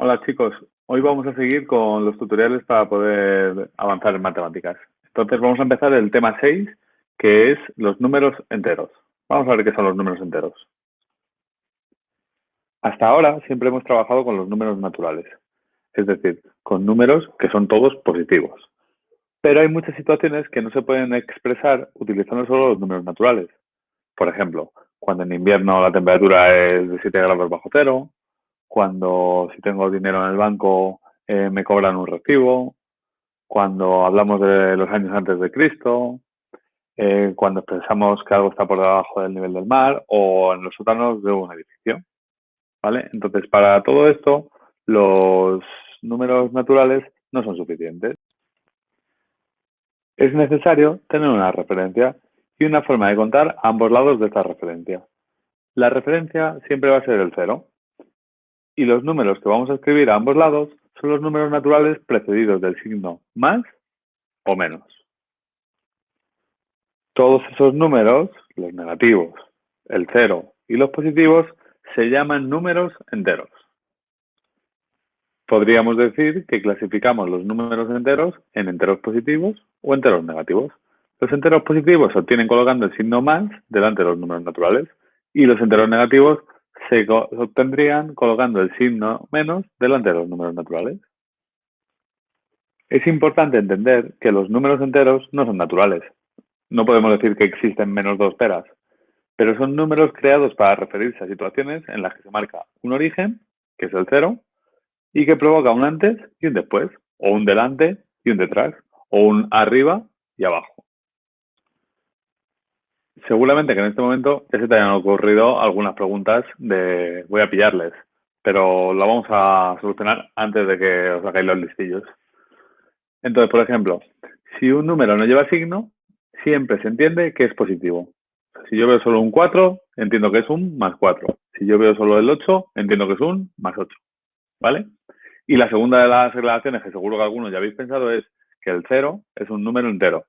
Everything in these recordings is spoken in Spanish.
Hola chicos, hoy vamos a seguir con los tutoriales para poder avanzar en matemáticas. Entonces vamos a empezar el tema 6, que es los números enteros. Vamos a ver qué son los números enteros. Hasta ahora siempre hemos trabajado con los números naturales, es decir, con números que son todos positivos. Pero hay muchas situaciones que no se pueden expresar utilizando solo los números naturales. Por ejemplo, cuando en invierno la temperatura es de 7 grados bajo cero, cuando si tengo dinero en el banco me cobran un recibo, cuando hablamos de los años antes de Cristo, cuando pensamos que algo está por debajo del nivel del mar o en los sótanos de un edificio, ¿vale? Entonces, para todo esto, los números naturales no son suficientes. Es necesario tener una referencia y una forma de contar ambos lados de esta referencia. La referencia siempre va a ser el cero, y los números que vamos a escribir a ambos lados son los números naturales precedidos del signo más o menos. Todos esos números, los negativos, el cero y los positivos, se llaman números enteros. Podríamos decir que clasificamos los números enteros en enteros positivos o enteros negativos. Los enteros positivos se obtienen colocando el signo más delante de los números naturales y los enteros negativos se obtendrían colocando el signo menos delante de los números naturales. Es importante entender que los números enteros no son naturales. No podemos decir que existen menos dos peras, pero son números creados para referirse a situaciones en las que se marca un origen, que es el cero, y que provoca un antes y un después, o un delante y un detrás, o un arriba y abajo. Seguramente que en este momento ya se te hayan ocurrido algunas preguntas de voy a pillarles, pero lo vamos a solucionar antes de que os hagáis los listillos. Entonces, por ejemplo, si un número no lleva signo, siempre se entiende que es positivo. Si yo veo solo un 4, entiendo que es un más 4. Si yo veo solo el 8, entiendo que es un más 8. ¿Vale? Y la segunda de las relaciones, que seguro que algunos ya habéis pensado, es que el 0 es un número entero,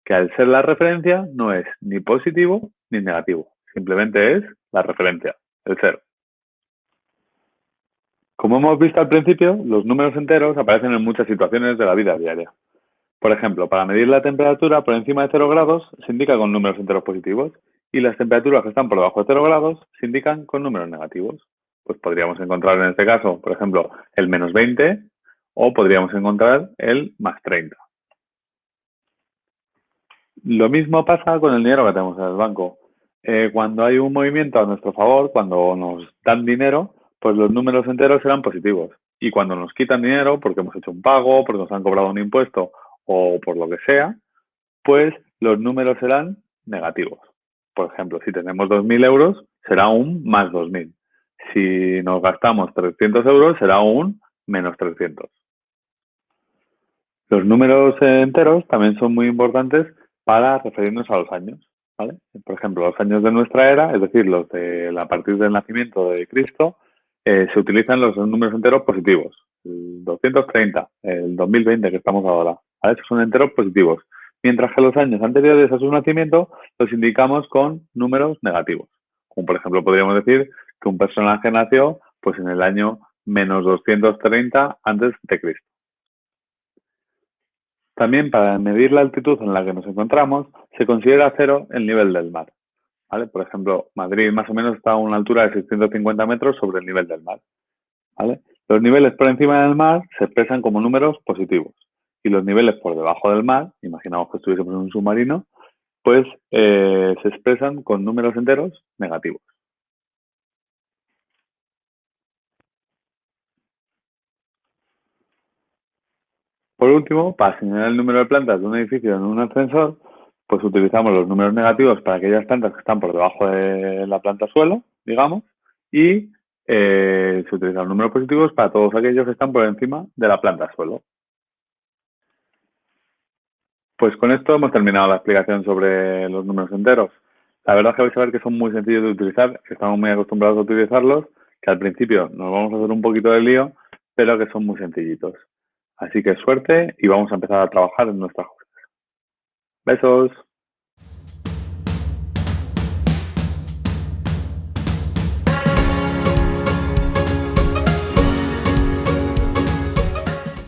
que al ser la referencia no es ni positivo ni negativo. Simplemente es la referencia, el 0. Como hemos visto al principio, los números enteros aparecen en muchas situaciones de la vida diaria. Por ejemplo, para medir la temperatura por encima de 0 grados se indica con números enteros positivos y las temperaturas que están por debajo de 0 grados se indican con números negativos. Pues podríamos encontrar en este caso, por ejemplo, el menos 20 o podríamos encontrar el más 30. Lo mismo pasa con el dinero que tenemos en el banco. Cuando hay un movimiento a nuestro favor, cuando nos dan dinero, pues los números enteros serán positivos. Y cuando nos quitan dinero, porque hemos hecho un pago, porque nos han cobrado un impuesto o por lo que sea, pues los números serán negativos. Por ejemplo, si tenemos 2.000 euros, será un más 2.000. Si nos gastamos 300 euros, será un menos 300. Los números enteros también son muy importantes para referirnos a los años, ¿vale? Por ejemplo, los años de nuestra era, es decir, los de a partir del nacimiento de Cristo, se utilizan los números enteros positivos. El 230, el 2020 que estamos ahora, ¿vale? Esos son enteros positivos. Mientras que los años anteriores a su nacimiento los indicamos con números negativos. Como por ejemplo podríamos decir que un personaje nació pues en el año menos 230 antes de Cristo. También para medir la altitud en la que nos encontramos, se considera cero el nivel del mar, ¿vale? Por ejemplo, Madrid más o menos está a una altura de 650 metros sobre el nivel del mar, ¿vale? Los niveles por encima del mar se expresan como números positivos y los niveles por debajo del mar, imaginamos que estuviésemos en un submarino, pues se expresan con números enteros negativos. Por último, para señalar el número de plantas de un edificio en un ascensor, pues utilizamos los números negativos para aquellas plantas que están por debajo de la planta suelo, digamos, y se utilizan los números positivos para todos aquellos que están por encima de la planta suelo. Pues con esto hemos terminado la explicación sobre los números enteros. La verdad es que vais a ver que son muy sencillos de utilizar, que estamos muy acostumbrados a utilizarlos, que al principio nos vamos a hacer un poquito de lío, pero que son muy sencillitos. Así que suerte y vamos a empezar a trabajar en nuestras cosas. Besos.